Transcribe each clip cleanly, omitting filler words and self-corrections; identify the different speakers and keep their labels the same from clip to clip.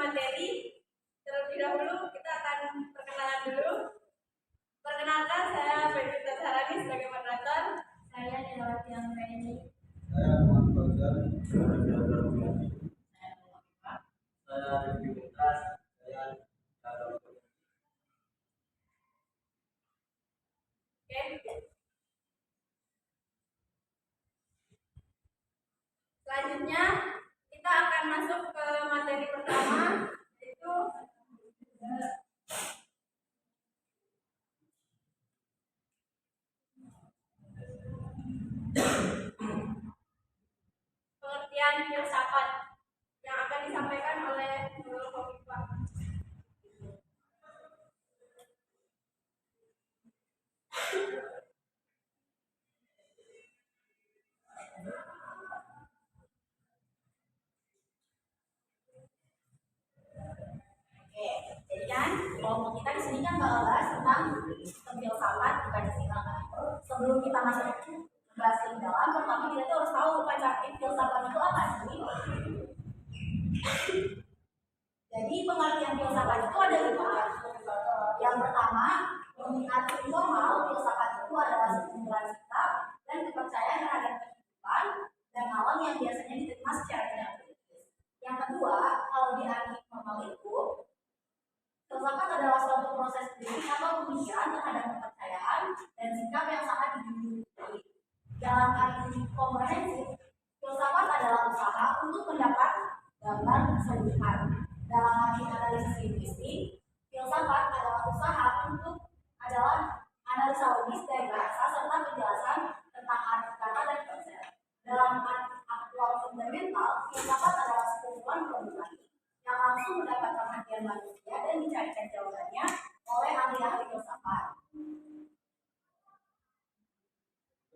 Speaker 1: materi. Terlebih dahulu kita akan perkenalan dulu. Perkenalkan, saya Febri Sarani sebagai moderator. Saya Delawati Anggraini.
Speaker 2: Saya Muhammad Fauzan. Saya Rifki Mumtaz. Saya
Speaker 1: Selanjutnya kita akan masuk ke materi pertama, yaitu pengertian filsafat yang akan disampaikan oleh Nurul Khofifah.
Speaker 3: Jadi kan kelompok kita di sini kan bakal bahas tentang filsafat bukan istilah kan. Sebelum kita masuk bahas lebih dalam, pertama kita tuh harus tahu filsafat itu apa sih. Jadi pengertian filsafat itu ada 5. Yang pertama, arti formal filsafat itu adalah sekumpulan sikap dan kepercayaan terhadap kehidupan dan alam yang biasanya diterima secara tidak kritis. Yang kedua, kalau di arti formal itu filsafat adalah suatu proses kritik atau pemikiran terhadap kepercayaan dan sikap yang sangat dijunjung. Dalam arti komprehensif, filsafat adalah usaha untuk mendapat gambar keseluruhan. Dalam arti analisis linguistik, filsafat adalah analisa logis dari bahasa serta penjelasan tentang arti kata dan konsep. Dalam arti aktual fundamental, filsafat adalah sekumpulan problematik yang langsung mendapat perhatian manusia dan dicarikan jawabannya oleh ahli-ahli filsafat.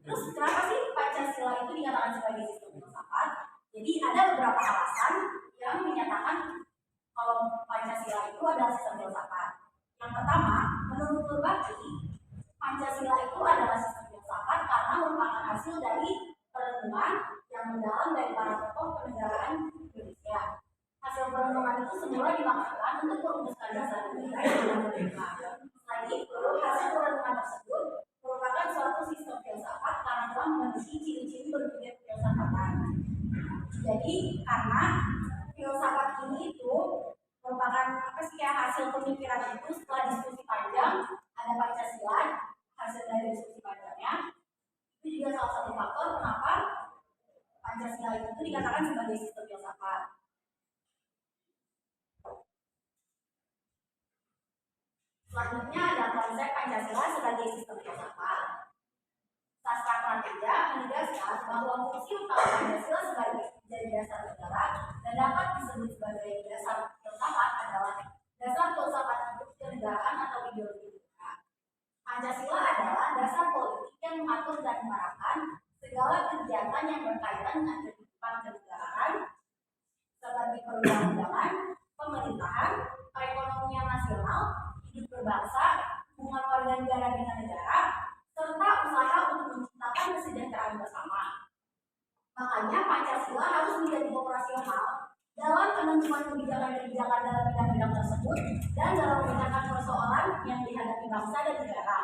Speaker 3: Terus kenapa sih Pancasila itu dikatakan sebagai sistem filsafat? Jadi ada beberapa alasan yang menyatakan kalau Pancasila itu adalah sistem filsafat. Yang pertama, menurut Purbakti, Pancasila itu adalah sistem filsafat karena merupakan hasil dari perenungan yang mendalam dari para tokoh kenegaraan Indonesia. Hasil perenungan itu semula dimaksudkan untuk merumuskan dasar negara yang merdeka. Selain itu, hasil perenungan tersebut merupakan suatu sistem filsafat karena telah memenuhi ciri-ciri berpikir filsafatan. Jadi karena filsafat ini itu merupakan hasil pemikiran itu setelah diskusi panjang, ada Pancasila, hasil dari diskusi panjangnya. Itu juga salah satu faktor kenapa Pancasila itu dikatakan sebagai sistem filsafat. Selanjutnya ada konsep Pancasila sebagai sistem filsafat. Sastra Pratija menegaskan bahwa fungsi utama Pancasila sebagai menjadi dasar negara dan dapat disebut sebagai dasar filsafat adalah dasar filsafat hidup kenegaraan atau ideologi negara. Pancasila adalah dasar politik yang mengatur dan mengarahkan segala kegiatan yang berkaitan dengan kehidupan kenegaraan seperti perundang-undangan, pemerintahan, perekonomian nasional, hidup berbangsa, hubungan warga negara dengan negara, serta usaha untuk menciptakan kesejahteraan bersama. Makanya Pancasila harus menjadi operasional dalam penentuan kebijakan-kebijakan dalam bidang-bidang tersebut dan dalam memecahkan persoalan yang dihadapi bangsa dan negara.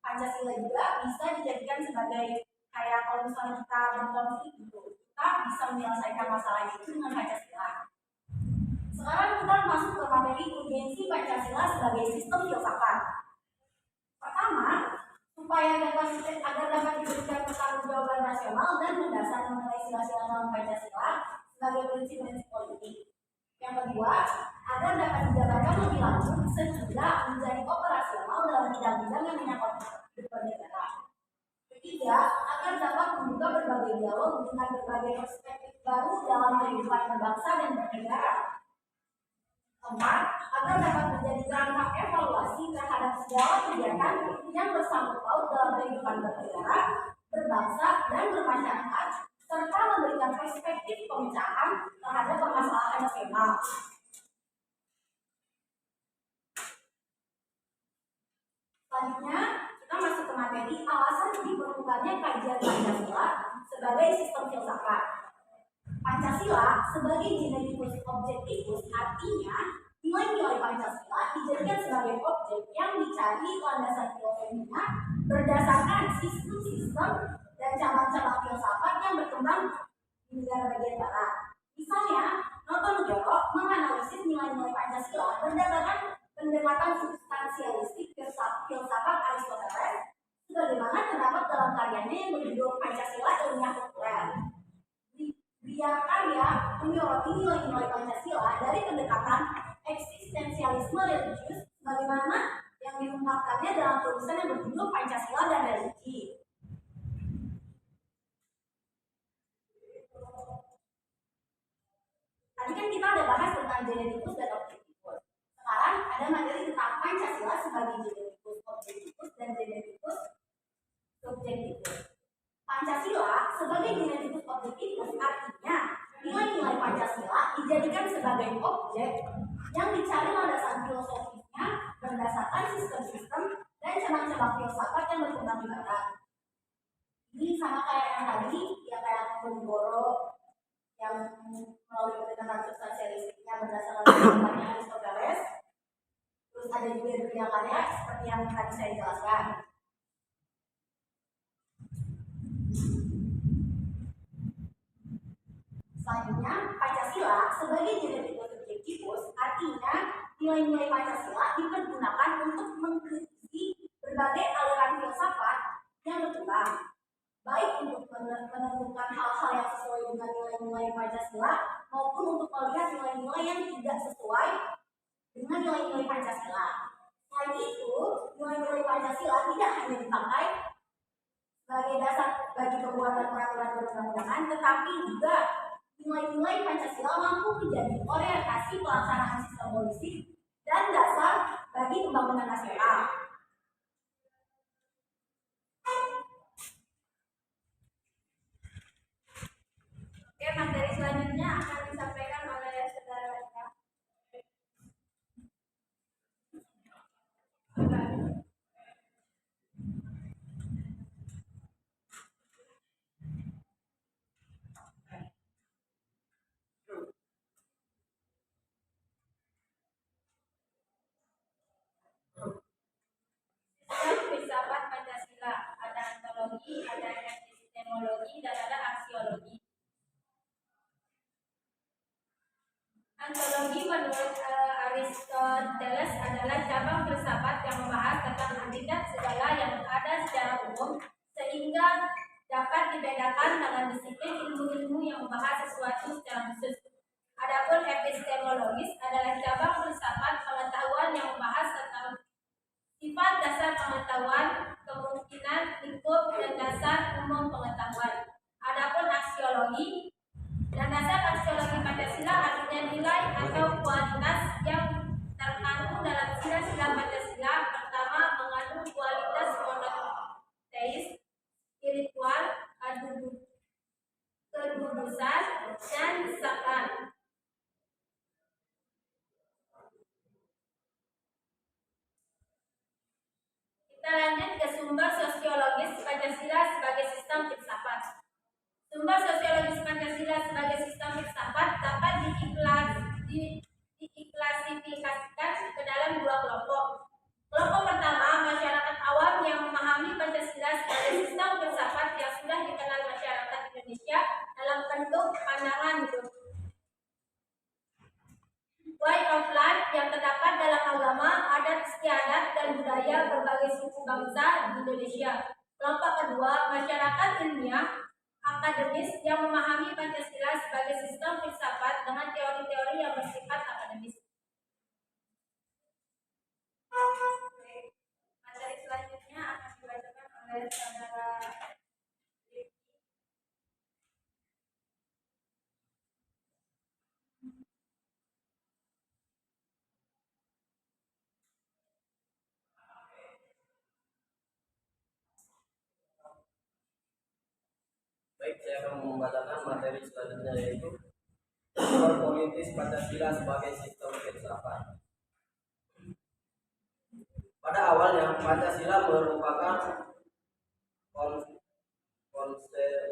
Speaker 3: Pancasila juga bisa dijadikan sebagai kayak kalau misalnya kita berkonflik gitu, kita bisa menyelesaikan masalah itu dengan Pancasila. Sekarang kita masuk ke materi urgensi Pancasila sebagai sistem filsafat. Pertama, agar dapat diberikan pertanggungjawaban rasional dan mendasar mengenai sila-sila dalam Pancasila sebagai prinsip-prinsip politik. Yang kedua, agar dapat dijabarkan lebih lanjut sehingga menjadi operasional dalam bidang-bidang yang menyangkut kehidupan negara. Ketiga, agar dapat membuka berbagai dialog dengan berbagai perspektif baru dalam kehidupan berbangsa dan bernegara. Keempat, agar dapat menjadi kerangka evaluasi terhadap segala kegiatan yang bersangkut paut dalam kehidupan bernegara, berbangsa, dan bermasyarakat, serta memberikan perspektif pemecahan terhadap permasalahan nasional. Selanjutnya, kita masuk ke materi alasan diperlukannya kajian Pancasila sebagai sistem filsafat. Pancasila sebagai generikus objektifus artinya nilai-nilai Pancasila dijadikan sebagai objek yang dicari landasan filosofinya berdasarkan sistem-sistem dan cabang-cabang filsafat yang berkembang di negara bagian barat. Misalnya, Notonegoro menganalisis nilai-nilai Pancasila berdasarkan pendekatan substansialistik filsafat Aristoteles, sebagaimana terdapat dalam karyanya yang berjudul Pancasila Ilmiah Populer. Dia karya menyoroti nilai-nilai Pancasila dari pendekatan eksistensialisme religius, sebagaimana yang diungkapkannya dalam tulisan yang berjudul Pancasila dan Religi. Tadi kan kita udah bahas tentang generikus dan objektifus. Sekarang ada materi tentang Pancasila sebagai generikus objektifus dan generikus subjektifus. Pancasila sebagai generikus objektifus artinya nilai-nilai Pancasila dijadikan sebagai objek yang dicari landasan filosofisnya berdasarkan sistem-sistem dan cabang-cabang filsafat yang berkembang di barat. Ini sama kayak yang tadi, yang kayak Notonegoro yang melalui pendekatan substansialistiknya berdasarkan filsafatnya Aristoteles. Terus ada juga dunia karya seperti yang tadi saya jelaskan. Selanjutnya, Pancasila sebagai generikus subjektifus artinya nilai-nilai Pancasila dipergunakan untuk mengkritisi berbagai aliran filsafat yang berkembang, baik untuk menentukan hal-hal yang sesuai dengan nilai-nilai Pancasila maupun untuk melihat nilai-nilai yang tidak sesuai dengan nilai-nilai Pancasila. Selain itu, nilai-nilai Pancasila tidak hanya dipakai sebagai dasar bagi pembuatan peraturan perundang-undangan, tetapi juga nilai-nilai Pancasila mampu menjadi orientasi pelaksanaan sistem politik dan dasar bagi pembangunan nasional.
Speaker 1: Oke, materi selanjutnya akan disampaikan oleh saudara Eka. Sistem filsafat Pancasila, ada antologi, ada epistemologi, dan ada aksiologi. Antologi menurut Aristoteles adalah cabang filsafat yang membahas tentang hakikat segala yang ada secara umum sehingga dapat dibedakan dengan disiplin ilmu-ilmu yang membahas sesuatu secara khusus. Adapun epistemologis adalah cabang filsafat pengetahuan yang membahas tentang sifat dasar pengetahuan, kemungkinan, lingkup, dan dasar umum pengetahuan. Adapun aksiologi dan dasar aksiologi Pancasila artinya nilai atau kualitas yang terkandung dalam sila-sila Pancasila. Pertama, mengandung kualitas monoteis, spiritual, kedudusan, dan sakral. Kita lanjut ke sumber sosiologis Pancasila sebagai sistem filsafat. Sumber sosiologis Pancasila sebagai sistem filsafat dapat diklasifikasikan ke dalam dua kelompok. Kelompok pertama, masyarakat awam yang memahami Pancasila sebagai sistem filsafat yang sudah dikenal masyarakat Indonesia dalam bentuk pandangan hidup, way of life yang terdapat dalam agama, adat istiadat, dan budaya berbagai suku bangsa di Indonesia. Kelompok kedua, masyarakat ilmiah akademis yang memahami Pancasila sebagai sistem filsafat dengan teori-teori yang bersifat akademis. Materi selanjutnya akan dibacakan oleh saudara
Speaker 2: Baik, saya akan membacakan materi selanjutnya, yaitu sumber politis Pancasila sebagai sistem filsafat. Pada awalnya, Pancasila merupakan konsep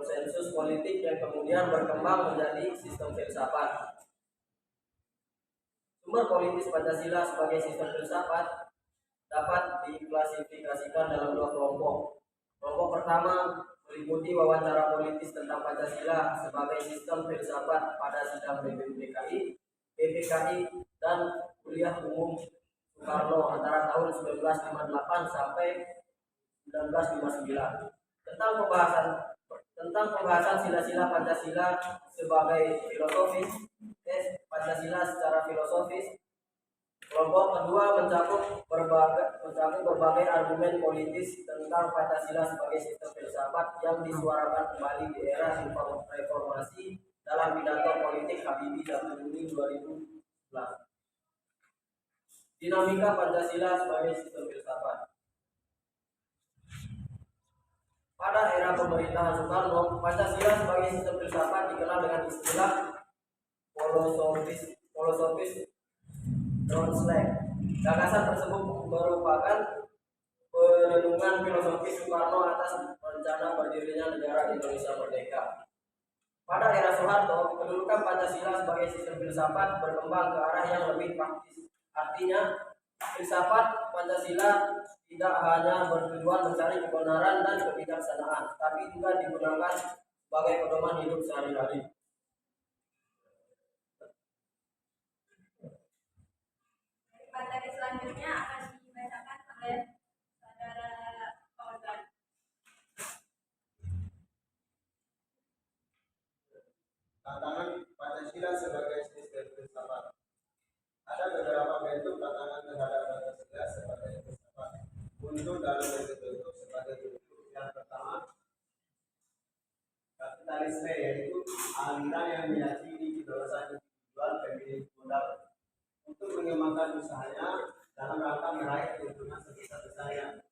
Speaker 2: konsensus politik yang kemudian berkembang menjadi sistem filsafat. Sumber politis Pancasila sebagai sistem filsafat dapat diklasifikasikan dalam dua kelompok. Kelompok pertama meliputi wawancara politis tentang Pancasila sebagai sistem filsafat pada sidang BPKI dan kuliah umum Soekarno antara tahun 1958 sampai 1959 tentang pembahasan sila-sila Pancasila sebagai filosofis, Pancasila secara filosofis. Kelompok kedua mencakup berbagai argumen politis tentang Pancasila sebagai sistem filsafat yang disuarakan kembali di era reformasi dalam pidato politik Habibie 1 Juni 2011. Dinamika Pancasila sebagai sistem filsafat. Pada era pemerintahan Soekarno, Pancasila sebagai sistem filsafat dikenal dengan istilah filosofis Ronslag. Gagasan tersebut merupakan perenungan filosofis Soekarno atas rencana berdirinya negara Indonesia merdeka. Pada era Soeharto, kedudukan Pancasila sebagai sistem filsafat berkembang ke arah yang lebih praktis. Artinya, filsafat Pancasila tidak hanya bertujuan mencari kebenaran dan kebijaksanaan, tapi juga digunakan sebagai pedoman hidup sehari-hari.
Speaker 1: Materi selanjutnya akan dibacakan oleh saudara Fauzan.
Speaker 4: Tantangan Pancasila sebagai sistem filsafat. Ada beberapa bentuk tantangan terhadap Pancasila sebagai filsafat. Muncul dalam bentuk sebagai bentuk yang pertama, kapitalisme, yaitu aliran yang meyakini kebebasan individual pemilik modal untuk mengembangkan usahanya dalam rangka meraih keuntungan sebesar-besarnya.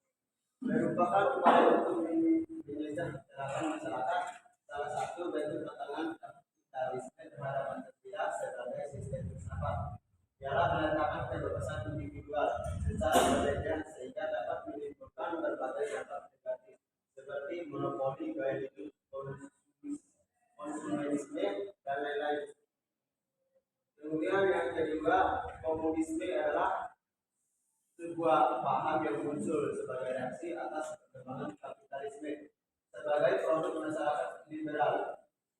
Speaker 4: Merupakan upaya untuk menyejahterakan masyarakat. Salah satu bentuk tantangan kapitalisme terhadap Pancasila sebagai sistem filsafat ialah meletakkan kebebasan individual secara berbeda sehingga dapat menimbulkan berbagai dampak negatif seperti monopoli gaya hidup, konsumerisme, dan lain-lain. Kemudian yang kedua, komunisme adalah sebuah paham yang muncul sebagai reaksi atas perkembangan kapitalisme sebagai produk masyarakat liberal.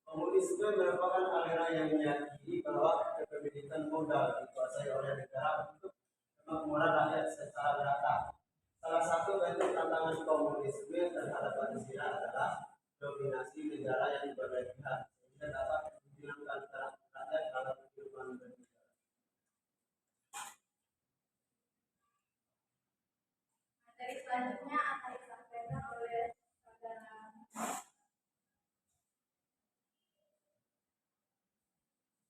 Speaker 4: Komunisme merupakan aliran yang meyakini bahwa kepemilikan modal dikuasai oleh negara untuk kemakmuran rakyat secara merata. Salah satu bentuk tantangan komunisme terhadap Pancasila adalah dominasi negara yang berlebihan sehingga dapat menghilangkan peran rakyat dalam kehidupan bernegara.
Speaker 1: Materi selanjutnya akan disampaikan oleh saudara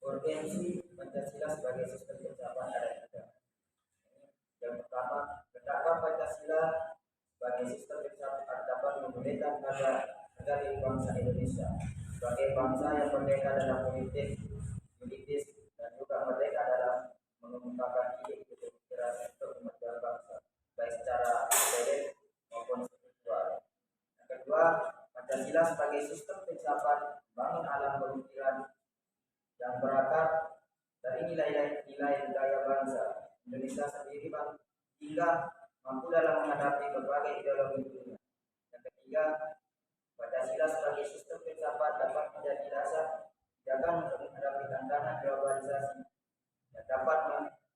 Speaker 2: Urgensi Pancasila sebagai sistem filsafat ada tiga. Yang pertama, betapa Pancasila sebagai sistem filsafat dapat memulihkan negara bangsa Indonesia sebagai bangsa yang merdeka dalam politik, juridis, dan juga merdeka dalam mengemukakan ide pemikiran untuk kemajuan bangsa, baik secara akademik maupun spiritual. Yang kedua, Pancasila sebagai sistem filsafat membangun alam pemikiran yang berakar dari nilai-nilai budaya bangsa Indonesia sendiri hingga mampu dalam menghadapi berbagai ideologi dunia. Yang ketiga, Pancasila sebagai sistem filsafat dapat menjadi dasar jalan untuk menghadapi tantangan globalisasi yang dapat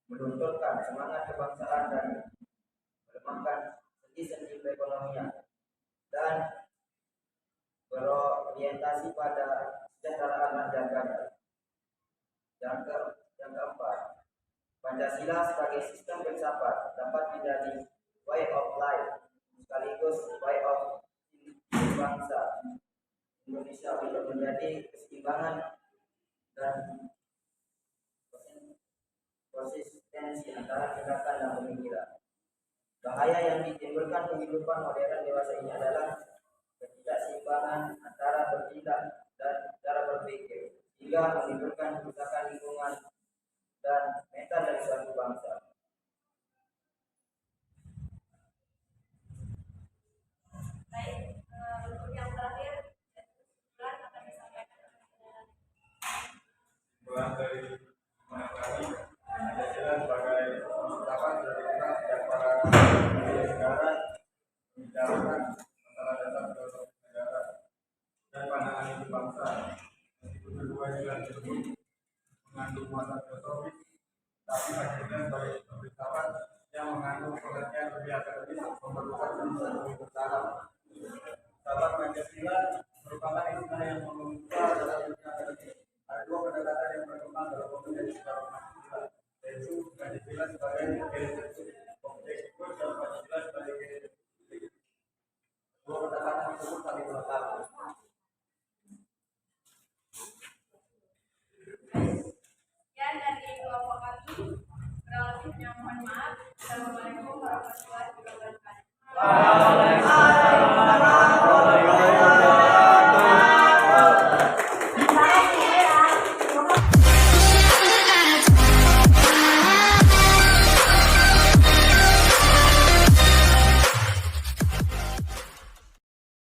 Speaker 2: melunturkan semangat kebangsaan dan melemahkan sendi-sendi perekonomian dan berorientasi pada kesejahteraan dan ganda. Yang keempat, Pancasila sebagai sistem filsafat dapat menjadi way of life sekaligus way of bangsa Indonesia untuk menjadi keseimbangan dan konsistensi antara tindakan dan pemikiran. Bahaya yang ditimbulkan kehidupan modern dewasa ini adalah ketidakseimbangan antara bertindak dan cara berpikir hingga menimbulkan kerusakan lingkungan dan mental dari suatu bangsa.
Speaker 1: baik untuk yang terakhir
Speaker 4: tapi Pancasila sebagai sistem filsafat yang mengandung pengertian lebih akademis memerlukan penulisan lebih mendalam. Filsafat Pancasila merupakan istilah yang membuka dalam dunia akademis. Ada dua pendekatan yang berkembang dalam pembentukan filsafat Pancasila, yaitu Pancasila sebagai filosofi